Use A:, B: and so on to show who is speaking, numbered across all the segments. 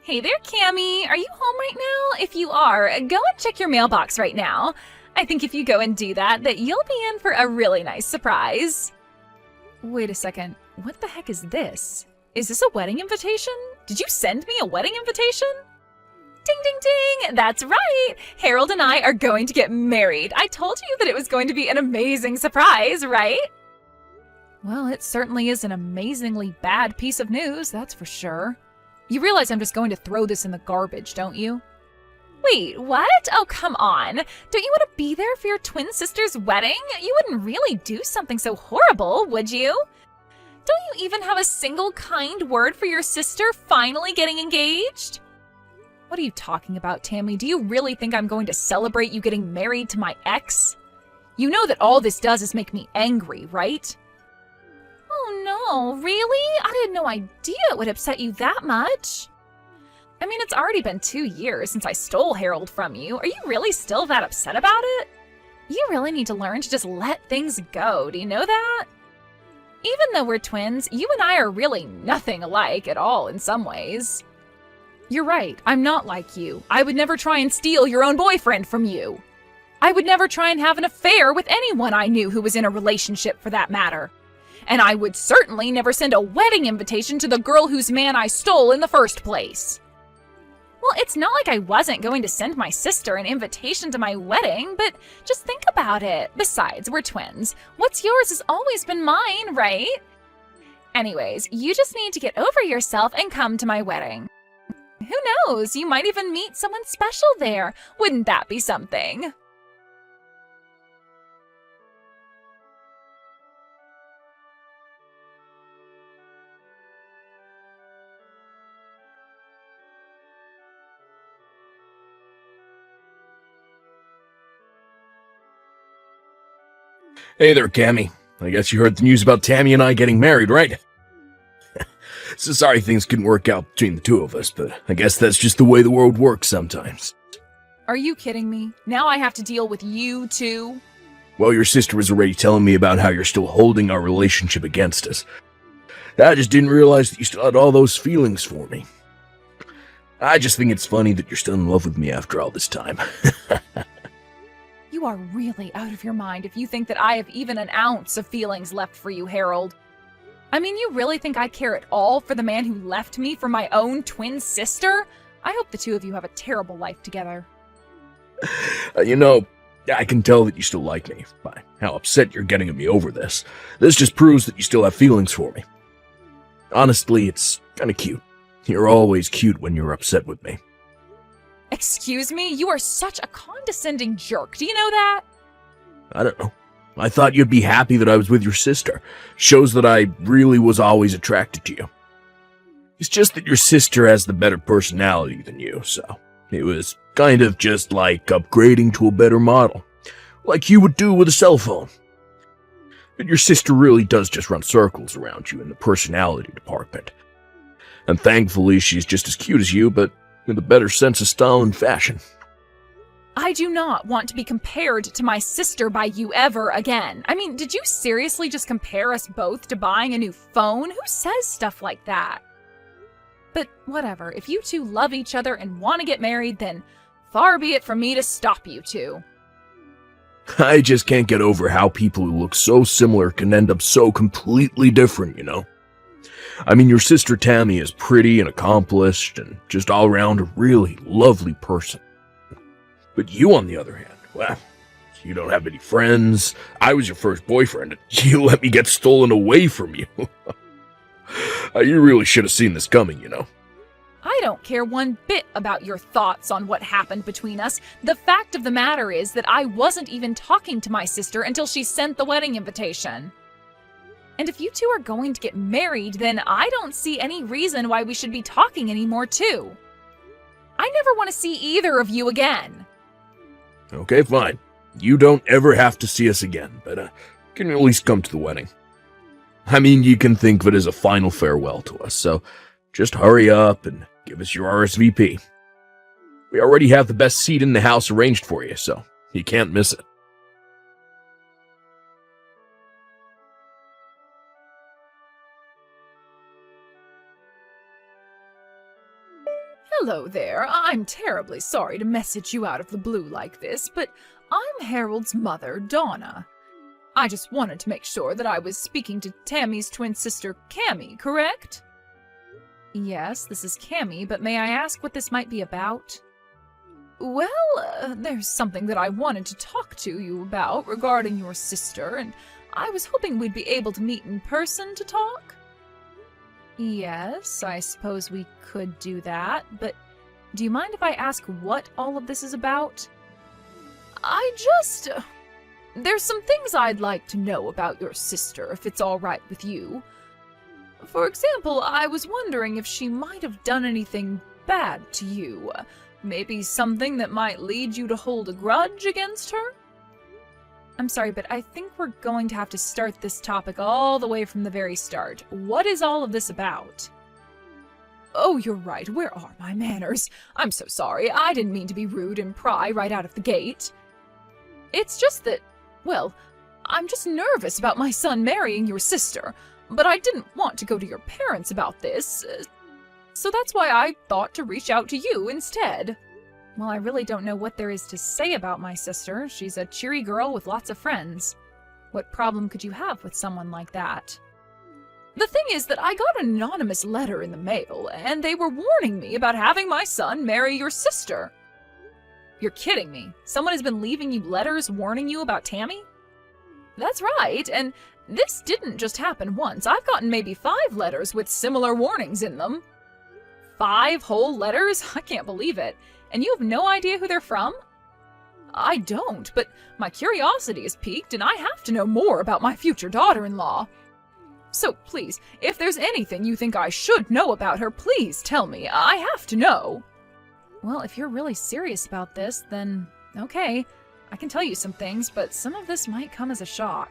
A: Hey there, Cammy. Are you home right now? If you are, go and check your mailbox right now. I think if you go and do that, you'll be in for a really nice surprise. Wait a second. What the heck is this? Is this a wedding invitation? Did you send me a wedding invitation? Ding, ding, ding! That's right! Harold and I are going to get married. I told you that it was going to be an amazing surprise, right? Well, it certainly is an amazingly bad piece of news, that's for sure. You realize I'm just going to throw this in the garbage, don't you? Wait, what? Oh, come on. Don't you want to be there for your twin sister's wedding? You wouldn't really do something so horrible, would you? Don't you even have a single kind word for your sister finally getting engaged? What are you talking about, Tammy? Do you really think I'm going to celebrate you getting married to my ex? You know that all this does is make me angry, right? Oh no, really? I had no idea it would upset you that much. I mean, it's already been 2 years since I stole Harold from you. Are you really still that upset about it? You really need to learn to just let things go, do you know that? Even though we're twins, you and I are really nothing alike at all in some ways. You're right, I'm not like you. I would never try and steal your own boyfriend from you. I would never try and have an affair with anyone I knew who was in a relationship for that matter. And I would certainly never send a wedding invitation to the girl whose man I stole in the first place. Well, it's not like I wasn't going to send my sister an invitation to my wedding, but just think about it. Besides, we're twins. What's yours has always been mine, right? Anyways, you just need to get over yourself and come to my wedding. Who knows? You might even meet someone special there. Wouldn't that be something?
B: Hey there, Cammy. I guess you heard the news about Tammy and I getting married, right? So sorry things couldn't work out between the two of us, but I guess that's just the way the world works sometimes.
A: Are you kidding me? Now I have to deal with you too?
B: Well, your sister was already telling me about how you're still holding our relationship against us. I just didn't realize that you still had all those feelings for me. I just think it's funny that you're still in love with me after all this time.
A: You are really out of your mind if you think that I have even an ounce of feelings left for you, Harold. I mean, you really think I care at all for the man who left me for my own twin sister? I hope the two of you have a terrible life together.
B: I can tell that you still like me by how upset you're getting at me over this. This just proves that you still have feelings for me. Honestly, it's kinda cute. You're always cute when you're upset with me.
A: Excuse me? You are such a condescending jerk. Do you know that?
B: I don't know. I thought you'd be happy that I was with your sister. Shows that I really was always attracted to you. It's just that your sister has the better personality than you, so it was kind of just like upgrading to a better model. Like you would do with a cell phone. But your sister really does just run circles around you in the personality department. And thankfully she's just as cute as you, but with a better sense of style and fashion.
A: I do not want to be compared to my sister by you ever again. I mean, did you seriously just compare us both to buying a new phone? Who says stuff like that? But whatever, if you two love each other and want to get married, then far be it from me to stop you two.
B: I just can't get over how people who look so similar can end up so completely different, you know? I mean, your sister Tammy is pretty and accomplished and just all around a really lovely person. But you, on the other hand, well, you don't have any friends. I was your first boyfriend, and you let me get stolen away from you. You really should have seen this coming, you know.
A: I don't care one bit about your thoughts on what happened between us. The fact of the matter is that I wasn't even talking to my sister until she sent the wedding invitation. And if you two are going to get married, then I don't see any reason why we should be talking anymore, too. I never want to see either of you again.
B: Okay, fine. You don't ever have to see us again, but can at least come to the wedding. I mean, you can think of it as a final farewell to us, so just hurry up and give us your RSVP. We already have the best seat in the house arranged for you, so you can't miss it.
A: Hello there. I'm terribly sorry to message you out of the blue like this, but I'm Harold's mother, Donna. I just wanted to make sure that I was speaking to Tammy's twin sister, Cammy, correct? Yes, this is Cammy, but may I ask what this might be about? Well, there's something that I wanted to talk to you about regarding your sister, and I was hoping we'd be able to meet in person to talk. Yes, I suppose we could do that, but do you mind if I ask what all of this is about? There's some things I'd like to know about your sister, if it's all right with you. For example, I was wondering if she might have done anything bad to you. Maybe something that might lead you to hold a grudge against her? I'm sorry, but I think we're going to have to start this topic all the way from the very start. What is all of this about? Oh, you're right. Where are my manners? I'm so sorry. I didn't mean to be rude and pry right out of the gate. It's just that, well, I'm just nervous about my son marrying your sister, but I didn't want to go to your parents about this, so that's why I thought to reach out to you instead. Well, I really don't know what there is to say about my sister. She's a cheery girl with lots of friends. What problem could you have with someone like that? The thing is that I got an anonymous letter in the mail, and they were warning me about having my son marry your sister. You're kidding me. Someone has been leaving you letters warning you about Tammy? That's right, and this didn't just happen once. I've gotten maybe 5 letters with similar warnings in them. 5 whole letters? I can't believe it. And you have no idea who they're from? I don't, but my curiosity is piqued and I have to know more about my future daughter-in-law. So please, if there's anything you think I should know about her, please tell me. I have to know. Well, if you're really serious about this, then okay. I can tell you some things, but some of this might come as a shock.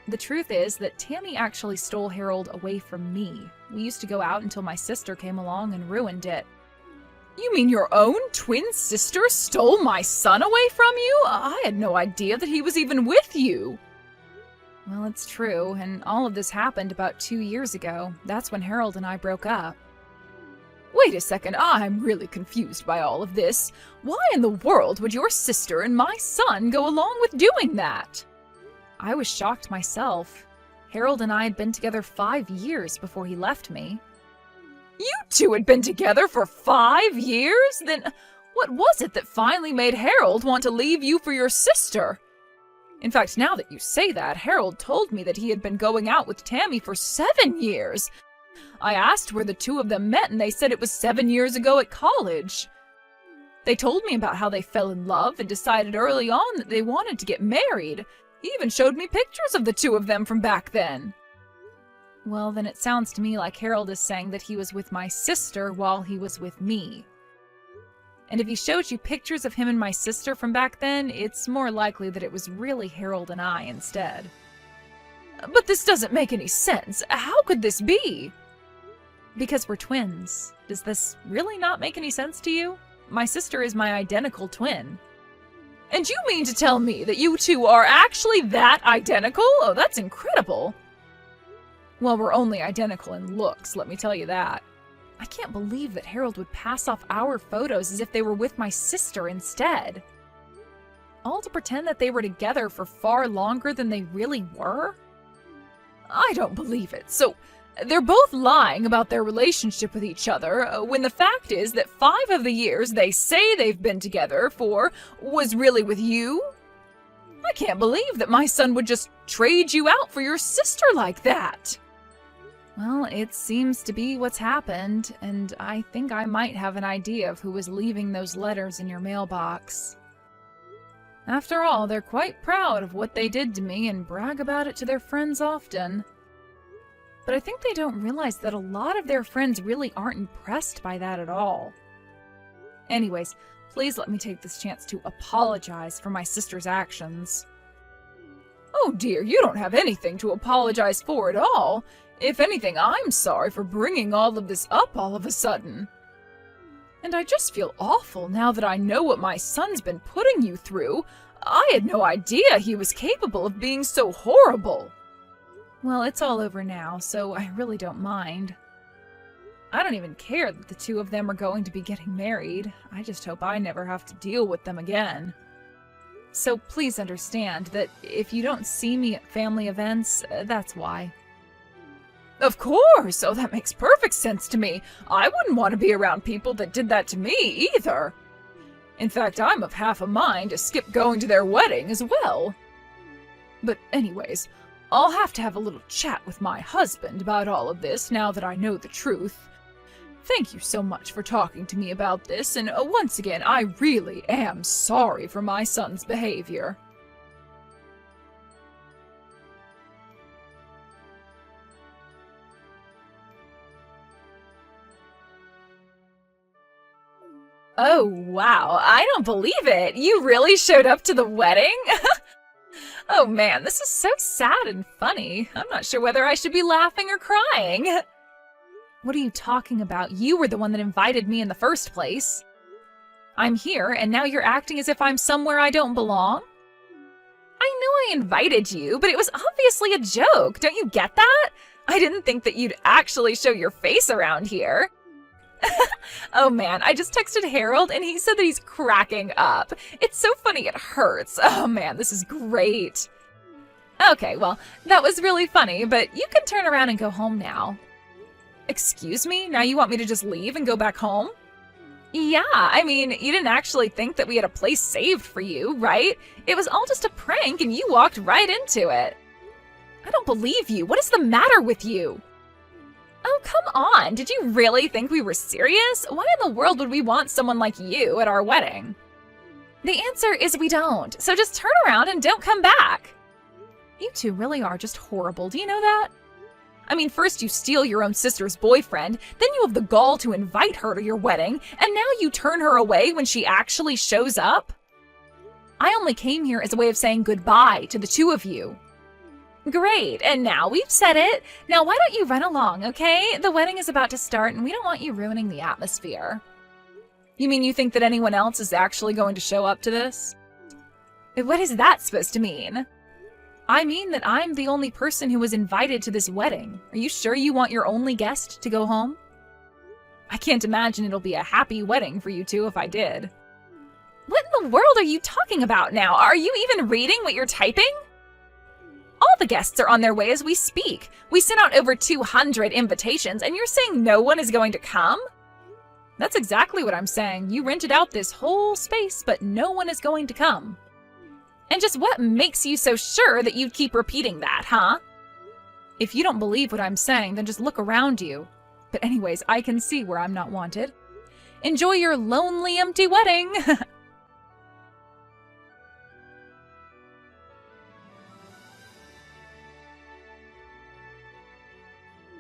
A: The truth is that Tammy actually stole Harold away from me. We used to go out until my sister came along and ruined it. You mean your own twin sister stole my son away from you? I had no idea that he was even with you. Well, it's true, and all of this happened about 2 years ago. That's when Harold and I broke up. Wait a second, I'm really confused by all of this. Why in the world would your sister and my son go along with doing that? I was shocked myself. Harold and I had been together 5 years before he left me. You two had been together for 5 years? Then what was it that finally made Harold want to leave you for your sister? In fact, now that you say that, Harold told me that he had been going out with Tammy for 7 years. I asked where the two of them met, and they said it was 7 years ago at college. They told me about how they fell in love and decided early on that they wanted to get married. He even showed me pictures of the two of them from back then. Well, then it sounds to me like Harold is saying that he was with my sister while he was with me. And if he showed you pictures of him and my sister from back then, it's more likely that it was really Harold and I instead. But this doesn't make any sense. How could this be? Because we're twins. Does this really not make any sense to you? My sister is my identical twin. And you mean to tell me that you two are actually that identical? Oh, that's incredible. Well, we're only identical in looks, let me tell you that. I can't believe that Harold would pass off our photos as if they were with my sister instead. All to pretend that they were together for far longer than they really were? I don't believe it. So, they're both lying about their relationship with each other, when the fact is that 5 of the years they say they've been together for was really with you? I can't believe that my son would just trade you out for your sister like that. Well, it seems to be what's happened, and I think I might have an idea of who was leaving those letters in your mailbox. After all, they're quite proud of what they did to me and brag about it to their friends often. But I think they don't realize that a lot of their friends really aren't impressed by that at all. Anyways, please let me take this chance to apologize for my sister's actions. Oh dear, you don't have anything to apologize for at all. If anything, I'm sorry for bringing all of this up all of a sudden. And I just feel awful now that I know what my son's been putting you through. I had no idea he was capable of being so horrible. Well, it's all over now, so I really don't mind. I don't even care that the two of them are going to be getting married. I just hope I never have to deal with them again. So please understand that if you don't see me at family events, that's why. Of course! Oh, that makes perfect sense to me. I wouldn't want to be around people that did that to me, either. In fact, I'm of half a mind to skip going to their wedding as well. But anyways, I'll have to have a little chat with my husband about all of this now that I know the truth. Thank you so much for talking to me about this, and once again, I really am sorry for my son's behavior. Oh, wow. I don't believe it. You really showed up to the wedding? Oh man, this is so sad and funny. I'm not sure whether I should be laughing or crying. What are you talking about? You were the one that invited me in the first place. I'm here, and now you're acting as if I'm somewhere I don't belong? I know I invited you, but it was obviously a joke. Don't you get that? I didn't think that you'd actually show your face around here. Oh man, I just texted Harold and he said that he's cracking up. It's so funny it hurts. Oh man, this is great. Okay, well, that was really funny, but you can turn around and go home now. Excuse me? Now you want me to just leave and go back home? Yeah, I mean, you didn't actually think that we had a place saved for you, right? It was all just a prank and you walked right into it. I don't believe you. What is the matter with you? Oh, come on. Did you really think we were serious? Why in the world would we want someone like you at our wedding? The answer is we don't. So just turn around and don't come back. You two really are just horrible. Do you know that? I mean, first you steal your own sister's boyfriend, then you have the gall to invite her to your wedding, and now you turn her away when she actually shows up? I only came here as a way of saying goodbye to the two of you. Great, and now we've said it. Now why don't you run along, okay? The wedding is about to start and we don't want you ruining the atmosphere. You mean you think that anyone else is actually going to show up to this? What is that supposed to mean? I mean that I'm the only person who was invited to this wedding. Are you sure you want your only guest to go home? I can't imagine it'll be a happy wedding for you two if I did. What in the world are you talking about now? Are you even reading what you're typing? All the guests are on their way as we speak. We sent out over 200 invitations, and you're saying no one is going to come? That's exactly what I'm saying. You rented out this whole space, but no one is going to come. And just what makes you so sure that you'd keep repeating that, huh? If you don't believe what I'm saying, then just look around you. But anyways, I can see where I'm not wanted. Enjoy your lonely, empty wedding!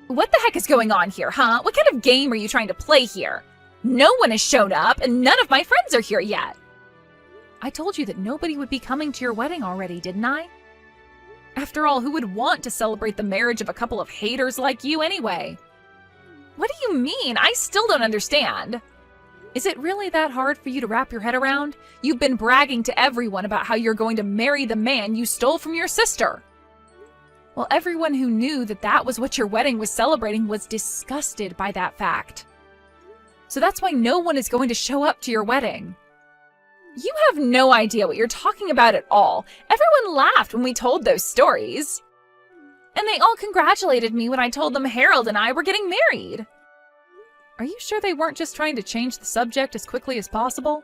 A: What the heck is going on here, huh? What kind of game are you trying to play here? No one has shown up, and none of my friends are here yet. I told you that nobody would be coming to your wedding already, didn't I? After all, who would want to celebrate the marriage of a couple of haters like you anyway? What do you mean? I still don't understand. Is it really that hard for you to wrap your head around? You've been bragging to everyone about how you're going to marry the man you stole from your sister. Well, everyone who knew that that was what your wedding was celebrating was disgusted by that fact. So that's why no one is going to show up to your wedding. You have no idea what you're talking about at all. Everyone laughed when we told those stories. And they all congratulated me when I told them Harold and I were getting married. Are you sure they weren't just trying to change the subject as quickly as possible?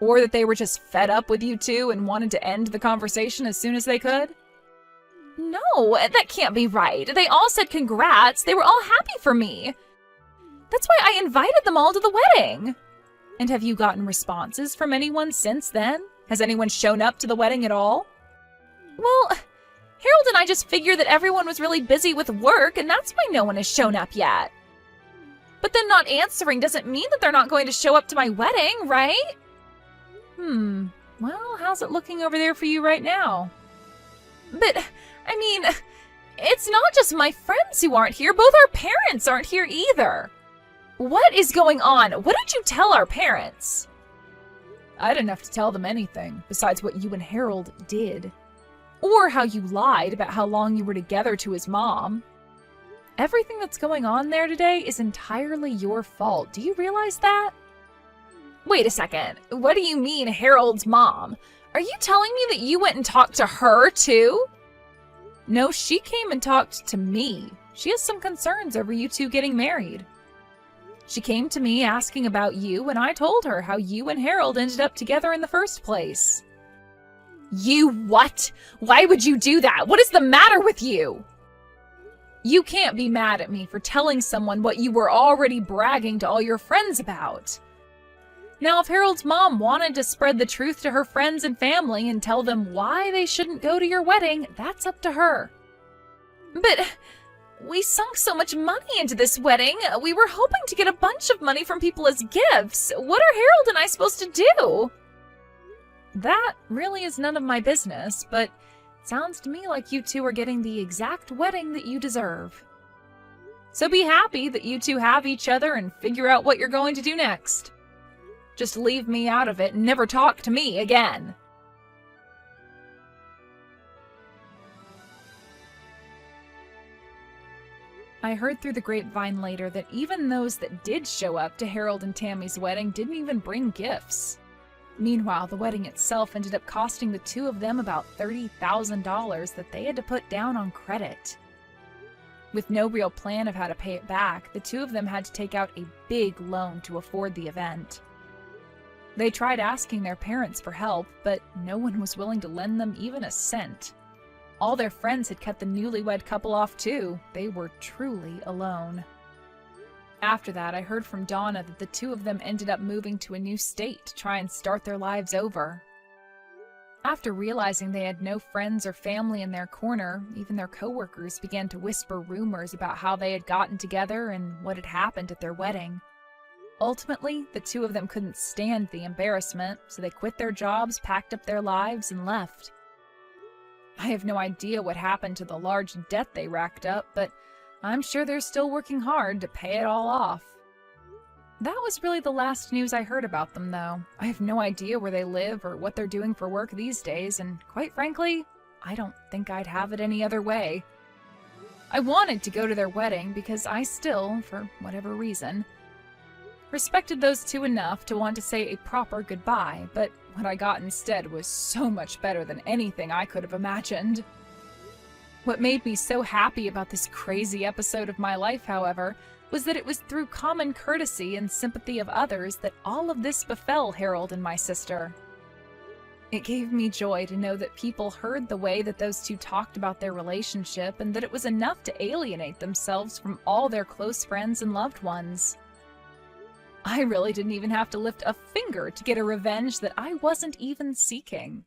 A: Or that they were just fed up with you two and wanted to end the conversation as soon as they could? No, that can't be right. They all said congrats. They were all happy for me. That's why I invited them all to the wedding. And have you gotten responses from anyone since then? Has anyone shown up to the wedding at all? Well, Harold and I just figured that everyone was really busy with work, and that's why no one has shown up yet. But then not answering doesn't mean that they're not going to show up to my wedding, right? Well, how's it looking over there for you right now? But, I mean, it's not just my friends who aren't here. Both our parents aren't here either. What is going on? What did you tell our parents? I didn't have to tell them anything besides what you and Harold did. Or how you lied about how long you were together to his mom. Everything that's going on there today is entirely your fault. Do you realize that? Wait a second. What do you mean, Harold's mom? Are you telling me that you went and talked to her, too? No, she came and talked to me. She has some concerns over you two getting married. She came to me asking about you, and I told her how you and Harold ended up together in the first place. You what? Why would you do that? What is the matter with you? You can't be mad at me for telling someone what you were already bragging to all your friends about. Now, if Harold's mom wanted to spread the truth to her friends and family and tell them why they shouldn't go to your wedding, that's up to her. But we sunk so much money into this wedding. We were hoping to get a bunch of money from people as gifts. What are Harold and I supposed to do? That really is none of my business, but it sounds to me like you two are getting the exact wedding that you deserve. So be happy that you two have each other and figure out what you're going to do next. Just leave me out of it and never talk to me again. I heard through the grapevine later that even those that did show up to Harold and Tammy's wedding didn't even bring gifts. Meanwhile, the wedding itself ended up costing the two of them about $30,000 that they had to put down on credit. With no real plan of how to pay it back, the two of them had to take out a big loan to afford the event. They tried asking their parents for help, but no one was willing to lend them even a cent. All their friends had cut the newlywed couple off too. They were truly alone. After that, I heard from Donna that the two of them ended up moving to a new state to try and start their lives over. After realizing they had no friends or family in their corner, even their coworkers began to whisper rumors about how they had gotten together and what had happened at their wedding. Ultimately, the two of them couldn't stand the embarrassment, so they quit their jobs, packed up their lives, and left. I have no idea what happened to the large debt they racked up, but I'm sure they're still working hard to pay it all off. That was really the last news I heard about them, though. I have no idea where they live or what they're doing for work these days, and quite frankly, I don't think I'd have it any other way. I wanted to go to their wedding because I still, for whatever reason, respected those two enough to want to say a proper goodbye, but what I got instead was so much better than anything I could have imagined. What made me so happy about this crazy episode of my life, however, was that it was through common courtesy and sympathy of others that all of this befell Harold and my sister. It gave me joy to know that people heard the way that those two talked about their relationship and that it was enough to alienate themselves from all their close friends and loved ones. I really didn't even have to lift a finger to get a revenge that I wasn't even seeking.